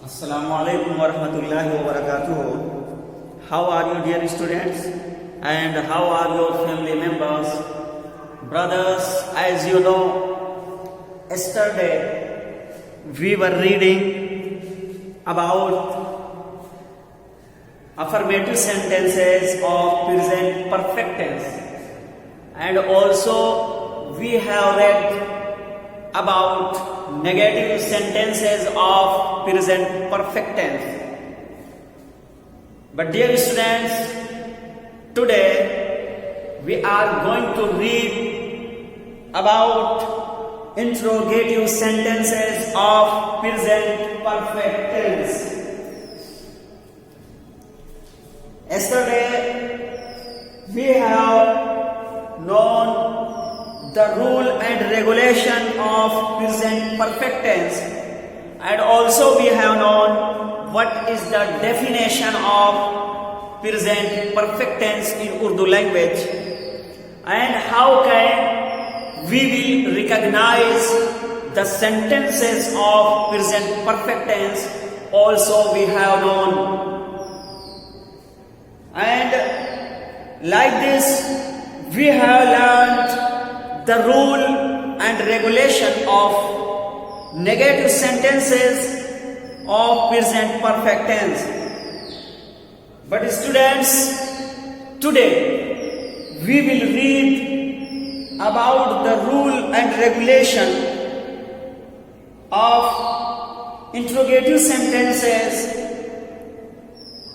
Assalamu alaikum warahmatullahi wabarakatuh. How are you, dear students? And how are your family members? Brothers, as you know, yesterday we were reading about affirmative sentences of present perfect tense, and also we have read about negative sentences of present perfect tense. But dear students, today we are going to read about interrogative sentences of present perfect tense. Yesterday we have known the rule and regulation of present perfect tense, and also we have known what is the definition of present perfect tense in Urdu language, and how can we will recognize the sentences of present perfect tense also we have known. And like this we have learned the rule and regulation of negative sentences of present perfect tense. But students, today we will read about the rule and regulation of interrogative sentences.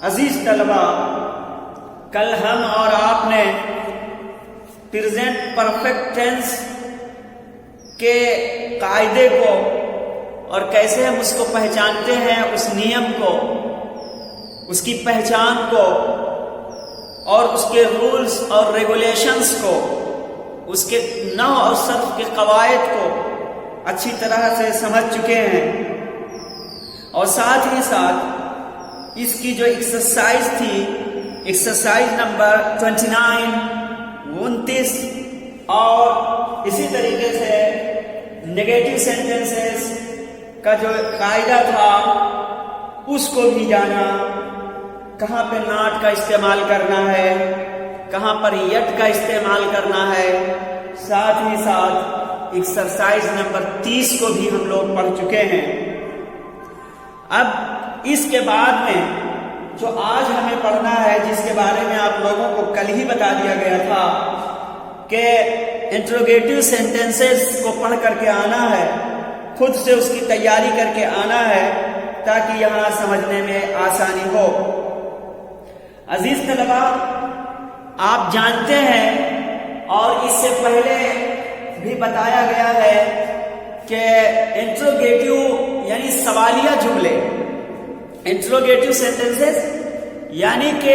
अजीज तलबा, कल हम और आपने present perfect tense के कायदे को और कैसे हम उसको पहचानते हैं, उस नियम को, उसकी पहचान को और उसके रूल्स और रेगुलेशंस को, उसके नौ और सर्फ के कवायद को अच्छी तरह से समझ चुके हैं। और साथ ही साथ इसकी जो एक्सरसाइज थी, एक्सरसाइज नंबर 29 और इसी तरीके से नेगेटिव सेंटेंसेस का जो कायदा था उसको भी जाना, कहाँ पे नॉट का इस्तेमाल करना है, कहाँ पर यट का इस्तेमाल करना है। साथ ही साथ एक्सरसाइज नंबर 30 को भी हम लोग पढ़ चुके हैं। अब इसके बाद में जो आज हमें पढ़ना है, जिसके बारे में आप लोगों को कल ही बता दिया गया था कि इंट्रोगेटिव सेंटेंसेस को पढ़ करके आना है, खुद से उसकी तैयारी करके आना है ताकि यहाँ समझने में आसानी हो। अजीज तलबा, आप जानते हैं और इससे पहले भी बताया गया है कि इंट्रोगेटिव यानी सवालिया जुमले, इंट्रोगेटिव सेंटेंसेस यानी कि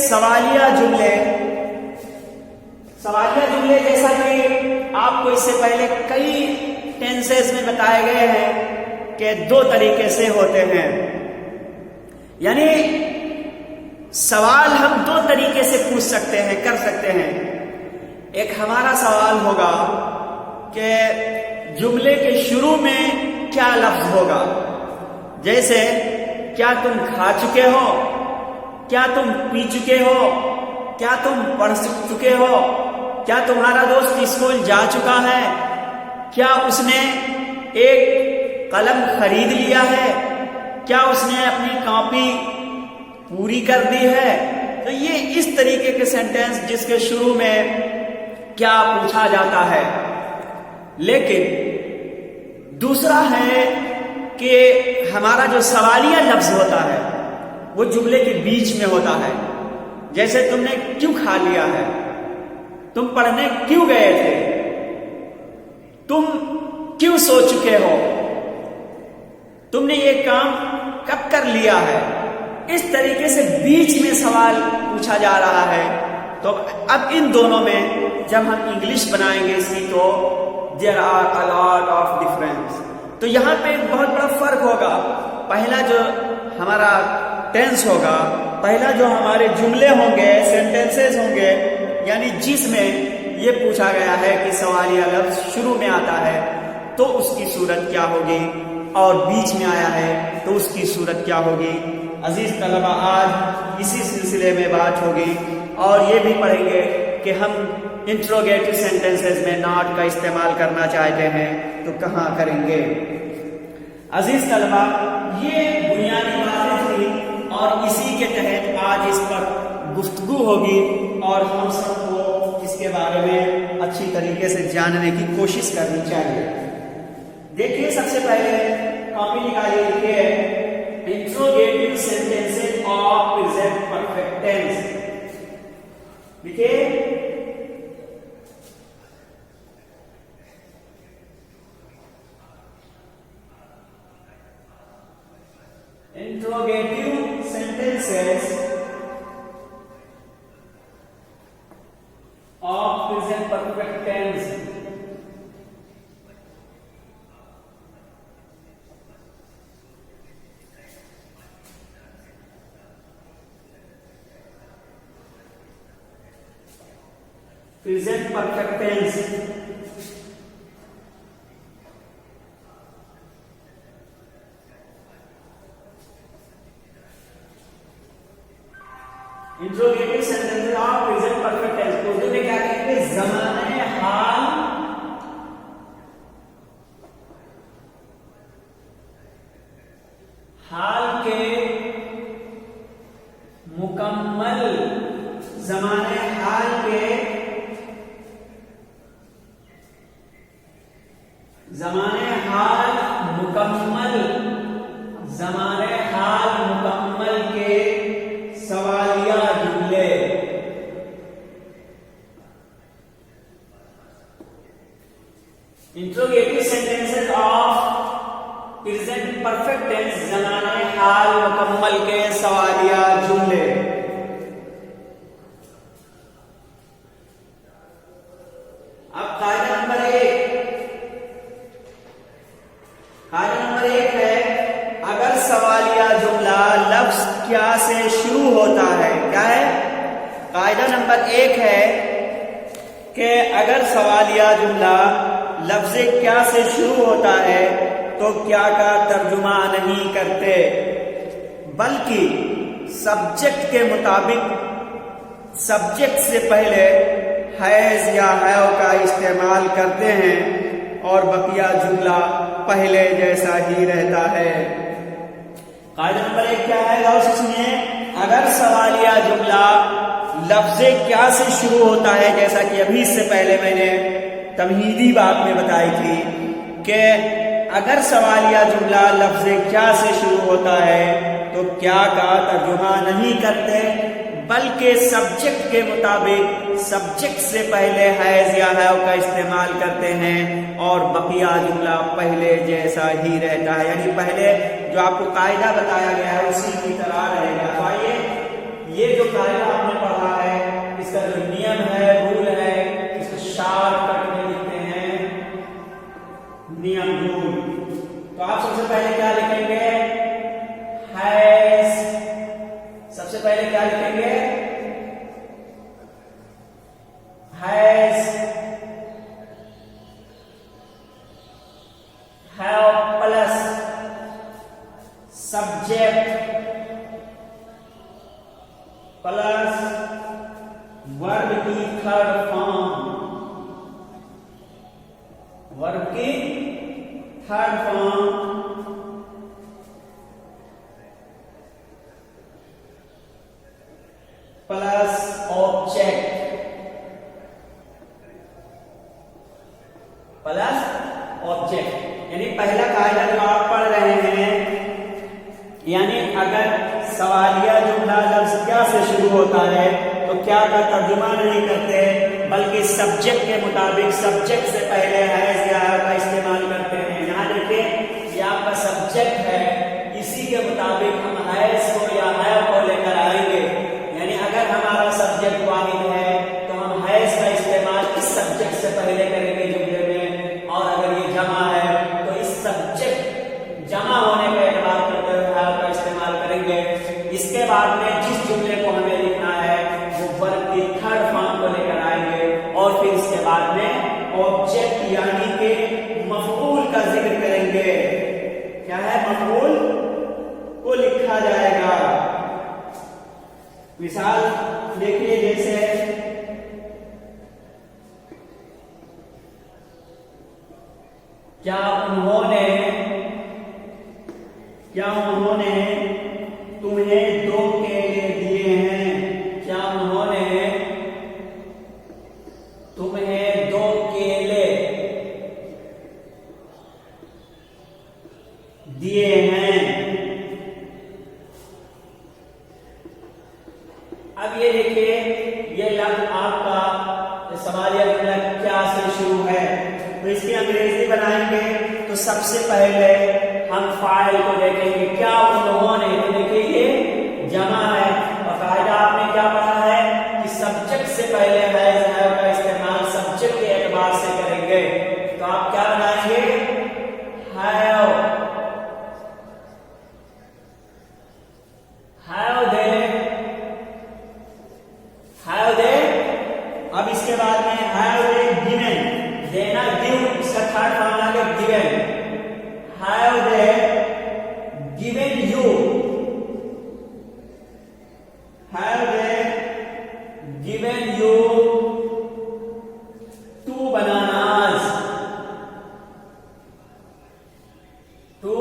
सवालिया जुमले जैसा कि आपको इससे पहले कई टेंसेस में बताए गए हैं कि दो तरीके से होते हैं। यानी सवाल हम दो तरीके से पूछ सकते हैं, कर सकते हैं। एक हमारा सवाल होगा कि जुमले के शुरू में क्या लफ्ज होगा, जैसे क्या तुम खा चुके हो, क्या तुम पी चुके हो, क्या तुम पढ़ चुके हो, क्या तुम्हारा दोस्त स्कूल जा चुका है, क्या उसने एक कलम खरीद लिया है, क्या उसने अपनी कॉपी पूरी कर दी है। तो ये इस तरीके के सेंटेंस जिसके शुरू में क्या पूछा जाता है। लेकिन दूसरा है कि हमारा जो सवालिया लफ्ज होता है वो जुमले के बीच में होता है। जैसे तुमने क्यों खा लिया है, तुम पढ़ने क्यों गए थे, तुम क्यों सो चुके हो, तुमने ये काम कब कर लिया है। इस तरीके से बीच में सवाल पूछा जा रहा है। तो अब इन दोनों में जब हम इंग्लिश बनाएंगे इसकी, तो there are a lot of difference. तो यहाँ पे एक बहुत बड़ा फर्क होगा। पहला जो हमारा टेंस होगा, पहला जो हमारे जुमले होंगे, सेंटेंसेस होंगे, यानी जिसमें ये पूछा गया है कि सवालिया लफ्ज शुरू में आता है, तो उसकी सूरत क्या होगी। और बीच में आया है तो उसकी सूरत क्या होगी। अजीज तलबा, आज इसी सिलसिले में बात होगी और ये भी पढ़ेंगे कि हम इंट्रोगेटिव सेंटेंसेस में नॉट का इस्तेमाल करना चाहते हैं तो कहाँ करेंगे। अजीज तलबा, ये बुनियादी बातें थी और इसी के तहत आज इस पर गुफ्तगू होगी और हम सबको इसके बारे में अच्छी तरीके से जानने की कोशिश करनी चाहिए। देखिए, सबसे पहले कॉपी निकालिए, लिखिए interrogative sentences of present perfect tense. लिखिए interrogative sentences of present perfect tense। present perfect tense interrogative sentences of present perfect tense. Urdu में क्या कहेंगे, ज़माने हाल के मुकम्मल, ज़माने हाल के सवालिया जुमले। Interrogative sentences of present perfect tense, ज़माने हाल मुकम्मल के सवालिया जुमले। अब कायदा नंबर एक है, अगर सवालिया जुमला लफ्ज क्या से शुरू होता है। क्या है? कायदा नंबर 1 है कि अगर सवालिया जुमला लफ्ज क्या से शुरू होता है तो क्या का तर्जुमा नहीं करते, बल्कि सब्जेक्ट के मुताबिक सब्जेक्ट से पहले हैज या हैव का इस्तेमाल करते हैं और बकिया जुमला पहले जैसा ही रहता है। कायदा नंबर 1 क्या है, गौर से सुनिए। अगर सवालिया जुमला लफ्ज़े क्या से शुरू होता है, जैसा कि अभी इससे पहले मैंने तमहीदी बात में बताई थी कि अगर सवालिया जुमला लफ्ज़े क्या से शुरू होता है तो क्या का तर्जुमा नहीं करते, बल्कि सब्जेक्ट के मुताबिक सब्जेक्ट से पहले हैज या हैव का इस्तेमाल करते हैं और बकिया जुमला पहले जैसा ही रहता है। यानी पहले जो आपको कायदा बताया गया है उसी की तरह रहेगा। तो आइए, ये जो कायदा आपने पढ़ा है, इसका जो नियम है, रूल है, इसको शॉर्टकट में लिखते हैं, नियम रूल। तो आप सबसे पहले क्या लिखेंगे, हैज। सबसे पहले क्या लिखेंगे, has, have plus subject plus verb की थर्ड फॉर्म, वर्ब की third form plus object, plus object. यानी पहला कायदा जो आप पढ़ रहे हैं, यानी अगर सवालिया जुमला लफ्ज क्या से शुरू होता है तो क्या का तर्जुमा नहीं करते, बल्कि सब्जेक्ट के मुताबिक सब्जेक्ट से पहले हैज या हैव का इस्तेमाल करते हैं। यहाँ देखिए, ये आपका सब्जेक्ट है, इसी के मुताबिक हम हैज को या हैव को लेकर आएंगे। यानी अगर हमारा सब्जेक्ट वाहिद है तो हम हैज का इस्तेमाल इस सब्जेक्ट से पहले करेंगे जुमले में, और अगर ये जमा है तो इस सब्जेक्ट जमा होने का एतबार करते हुए हैव का इस्तेमाल करेंगे। इसके बाद में जिस जुमले को हमें लिखना है वो वर्ब की थर्ड फॉर्म को लेकर आएंगे, और फिर इसके बाद में ऑब्जेक्ट यानी कि मफऊल का जिक्र करेंगे। मिसाल देखिए, जैसे क्या उन्होंने तुम्हें 2 केले दिए हैं? क्या उन्होंने तुम्हें 2 केले दिए हैं? अब ये देखिए, ये लफ्ज आपका सवालिया जुमला क्या से शुरू है, तो इसकी अंग्रेजी बनाएंगे तो सबसे पहले हम फाइल को देखेंगे। क्या उन्होंने, तो देखिए ये जमा है और कायदा आपने क्या पढ़ा है कि सब्जेक्ट से पहले है का इस्तेमाल सब्जेक्ट के एतबार से करेंगे। तो आप क्या बनाएंगे? Have they. अब इसके बाद में हैव दे गिवन, देना गिव, इसका थर्ड फॉर्म आ गया given. Have they given you, have they given you 2 bananas, 2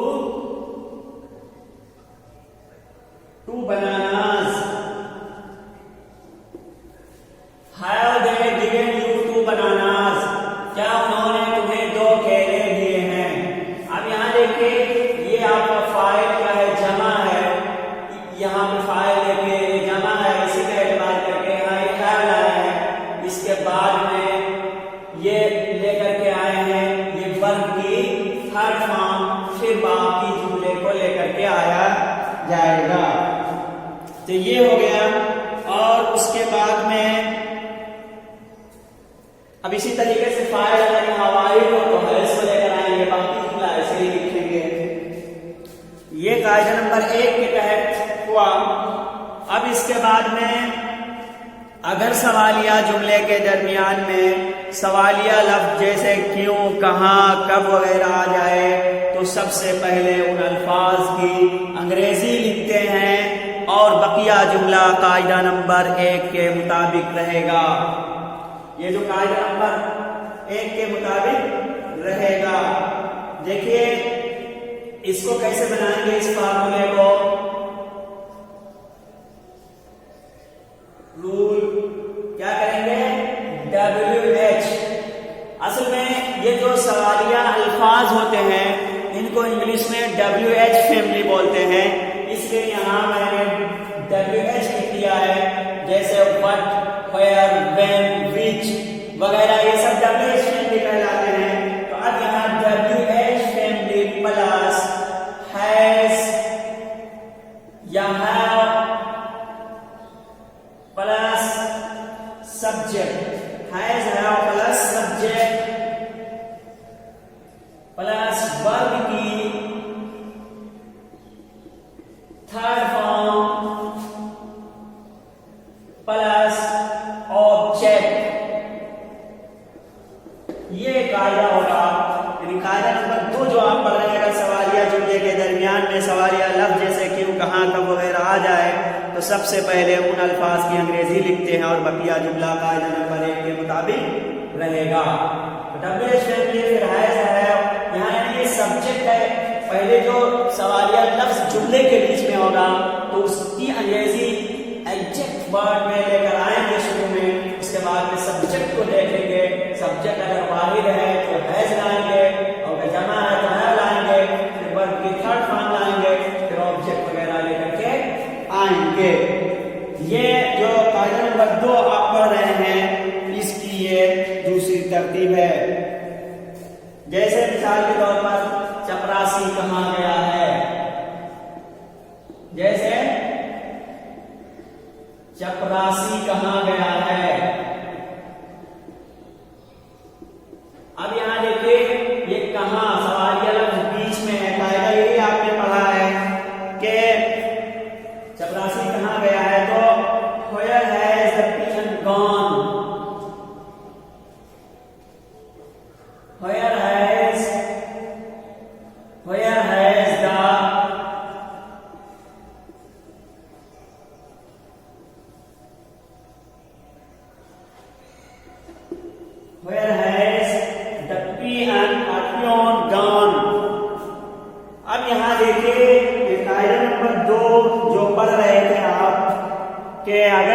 bananas। Have they given you 2 bananas? क्या उन्होंने तुम्हें 2 केले दिए हैं? अब यहाँ देखिए, ये आपका फाइल क्या है? जमा है। यहाँ पे फाइल देखिए जमा है, इसी का एतबार करके यहाँ ये have लाया है। इसके बाद में ये लेकर के आए हैं ये वर्ब की थर्ड फॉर्म, फिर बाकी जुमले को लेकर के आया जाएगा। तो ये हो गया। और उसके बाद में अब इसी तरीके से फाइल अगर हवाई हो तो हैज को लेकर आएंगे, बाकी जुमला ऐसे ही लिखेंगे। ये कायदा नंबर 1 के तहत हुआ। अब इसके बाद में अगर सवालिया जुमले के दरमियान में सवालिया लफ्ज जैसे क्यों, कहां, कब वगैरह आ जाए तो सबसे पहले उन अल्फाज की अंग्रेजी लिखते हैं और बकिया जुमला कायदा नंबर 1 के मुताबिक रहेगा। ये जो कायदा नंबर 1 के मुताबिक रहेगा। देखिए इसको कैसे बनाएंगे, इस फार्मूले को। रूल क्या करेंगे? WH। असल में ये जो सवालिया अल्फाज होते हैं इनको इंग्लिश में WH फैमिली बोलते हैं, इसलिए यहां मैंने WH लिख दिया है। जैसे व्हाट, वेयर, व्हेन, व्हिच वगैरह ये सब WH फैमिली कहलाते हैं। तो अब यहाँ WH फैमिली प्लस हैज या have plus subject, has have plus subject plus verb की थर्ड फॉर्म प्लस ऑब्जेक्ट। ये कायदा होगा। कायदा नंबर 2 जो आप पढ़ रहे हैं, सवालिया जुमले के दरमियान में सवालिया लफ्ज जैसे क्यों, कहां, कब वगैरह आ जाए तो सबसे पहले उन अल्फाज की अंग्रेजी लिखते हैं और बकिया जुमला कायदा नंबर 1 के मुताबिक रहेगा। WH फैमिली, फिर हैज, हैव, यहाँ यानी ये सब्जेक्ट है। पहले जो सवालिया लफ्ज जुमले के बीच में होगा तो उसकी अंग्रेजी एग्जेक्ट वर्ड में लेकर आएंगे शुरू में, उसके बाद में सब्जेक्ट को देखेंगे। सब्जेक्ट अगर वाहिद है तो हैज लाएंगे, और अगर जमा है तो हैव लाएंगे, फिर वर्ब की थर्ड फॉर्म लाएंगे, फिर ऑब्जेक्ट वगैरह लेकर के आएंगे। ये जो कायदा नंबर 2 आप पढ़ रहे हैं इसकी ये दूसरी तरतीब है। जैसे मिसाल के तौर पर चपरासी कहाँ गया है, जैसे चपरासी कहाँ गया है। अब यहां देखिए ये कहां सवालिया लफ्ज बीच में है। कायदा यही आपने पढ़ा है कि चपरासी कहाँ गया है, तो where has the pigeon gone, where has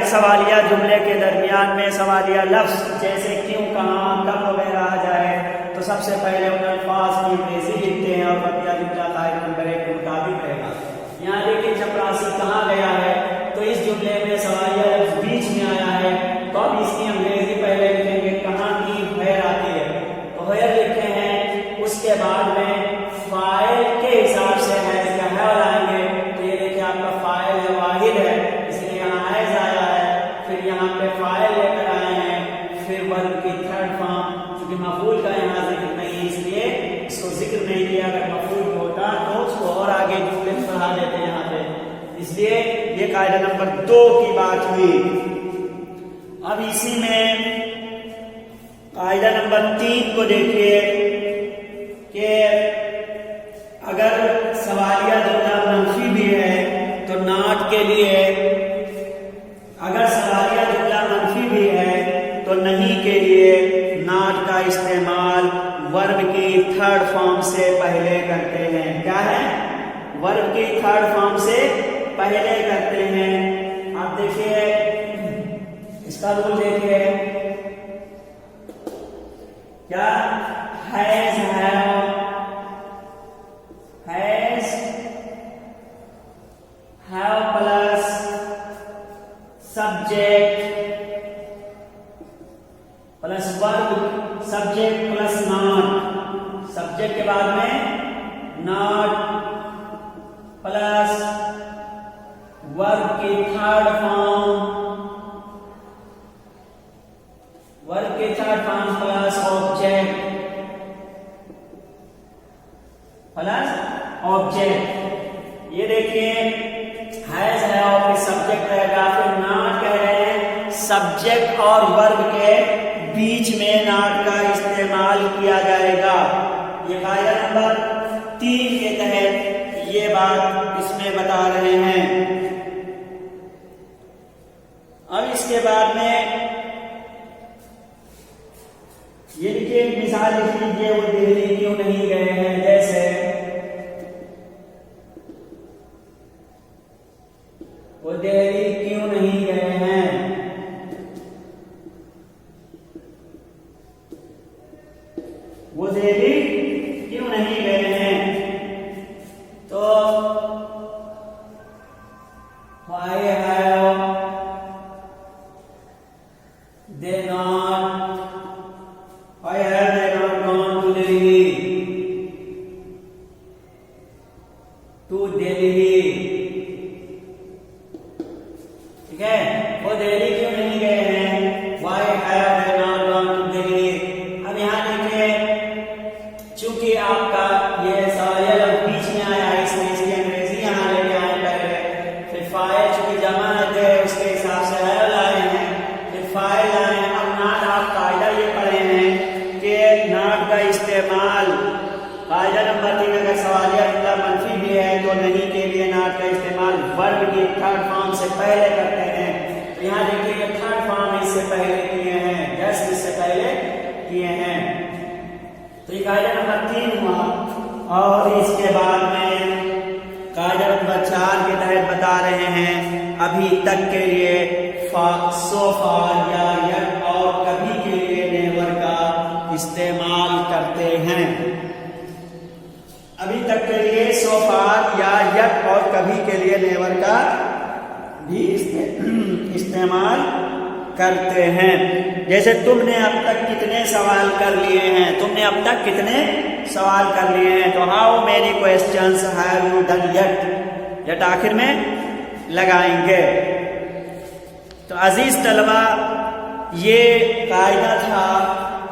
सवालिया जुमले के दरमियान में सवालिया लफ्ज जैसे क्यों, कहाँ, कब वगैरह आ जाए तो सबसे पहले उन अल्फाज की अंग्रेजी लिखते हैं और बकिया जुमला कायद नंबर 1 के मुताबिक रहेगा। यहाँ देखिए चपरासी कहाँ गया है, तो इस जुमले में सवालिया लफ्ज बीच में आया है, तो अब इसकी अंग्रेजी पहले लिखेंगे, कहाँ की हैर आती है तो हैर लिखे हैं, उसके बाद में फाइल के हिसाब से है इसका है लाएंगे, तो ये देखिए आपका फाइल है, वाहिद है, इसलिए यहाँ हैज आया है, फिर यहाँ पे फाइल लेकर आए हैं, फिर वर्ब की थर्ड फॉर्म, क्योंकि मफूल का यहाँ जिक्र नहीं है इसलिए इसको जिक्र नहीं किया, अगर मफूल होता तो उसको और आगे जुमले में बढ़ा देते यहाँ पे, इसलिए ये कायदा नंबर 2 की बात हुई। अब इसी में कायदा नंबर 3 को देखिए कि अगर सवालिया जुमला मंफी भी है तो नॉट के लिए, अगर सवालिया जुमला मंफी भी है तो नहीं के लिए नॉट का इस्तेमाल वर्ब की थर्ड फॉर्म से पहले करते हैं। क्या है? वर्ब की थर्ड फॉर्म से पहले करते हैं। आप देखिए इसका रूल देखिए, क्या has have plus subject plus verb, subject plus not, subject के बाद में नॉट प्लस वर्ब की थर्ड फॉर्म, वर्ब की थर्ड फॉर्म प्लस ऑब्जेक्ट। ये देखिए हैज है और फिर सब्जेक्ट रहेगा, फिर नॉट कह रहे हैं सब्जेक्ट और वर्ब के बीच में नॉट का इस्तेमाल किया जाएगा। ये कायदा नंबर 3 के तहत ये बात इसमें बता रहे हैं। अब इसके बाद में ये देखिए मिसाल लिख लीजिए, वो दिल्ली क्यों नहीं गए हैं, जैसे वो दिल्ली क्यों नहीं गए हैं, वो दिल्ली क्यों नहीं गए हैं, तो why have they not gone to Delhi? ठीक है, वो दिल्ली क्यों नहीं गए हैं, why have they not gone to Delhi? अब यहाँ देखिए चूंकि आपका ये सवालिया लफ्ज बीच में आया है, इसलिए इसकी अंग्रेजी यहाँ लेके आए पहले, फिर फाइल चूंकि जमानत है उसके हिसाब से है लाए हैं, फिर फाइल लाए हैं। अब नाट आप कायदा ये पढ़े हैं कि नाट का इस्तेमाल कायदा नंबर 3, अगर सवालिया जुमला मंफी भी है तो नहीं के लिए नाट का इस्तेमाल वर्ब की थर्ड फॉर्म से पहले करते हैं। तो यहाँ देखिए थर्ड फॉर्म इससे पहले किए हैं, जस्ट इससे पहले किए हैं, तो ये कायदा नंबर 3 हुआ। और इसके बाद में कायदा नंबर 4 के तहत बता रहे हैं अभी तक के लिए सो फार या यट और कभी के लिए नेवर का इस्तेमाल करते हैं। अभी तक के लिए सो फार या यट और कभी के लिए नेवर का भी इस्तेमाल करते हैं। जैसे तुमने अब तक कितने सवाल कर लिए हैं, तुमने अब तक कितने सवाल कर लिए हैं, तो how many questions have you done yet, yet आखिर में लगाएंगे। तो अजीज तलबा, ये कायदा था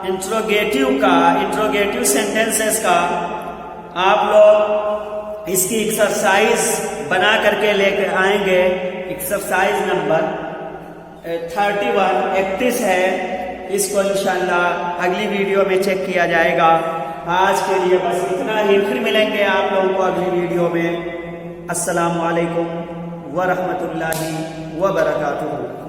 इंट्रोगेटिव का, इंट्रोगेटिव सेंटेंसेस का। आप लोग इसकी एक्सरसाइज बना करके लेकर आएंगे। एक्सरसाइज नंबर 31 है, इसको इंशाल्लाह अगली वीडियो में चेक किया जाएगा। आज के लिए बस इतना ही, फिर मिलेंगे आप लोगों को अगली वीडियो में। अस्सलामु अलैकुम व रहमतुल्लाहि व बरकातुहू।